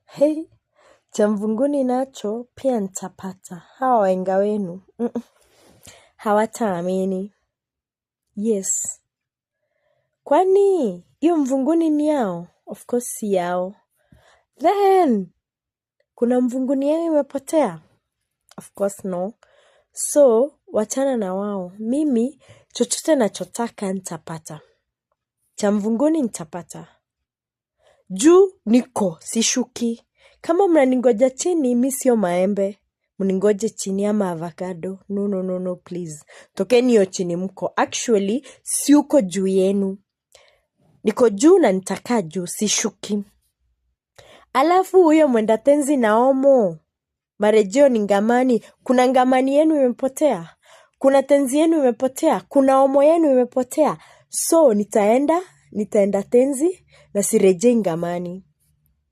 Hey, cha mvunguni nacho pia nitapata. Hawa wahenga wenu hawataamini. Yes. Kwani hiyo mvunguni ni yao? Of course si yao. Then kuna mvunguni yao imepotea? Of course no. So wachana na wao. Mimi chochote nachotaka nitapata. Cha mvunguni nitapata. Juu niko sishuki. Kama mnaningoja chini, mimi sio maembe. Mningoje chini ama avocado. No, please. Tokeni hiyo chini mko. Actually, si uko juu yenu. Niko juu na nitakaa juu, sishuki. Alafu huyo mwenda tenzi na omo. Marejeo ni ngamani. Kuna ngamani yenu imepotea. Kuna tenzi yenu imepotea. Kuna omo yenu imepotea. So, nitaenda tenzi na sirejei ngamani.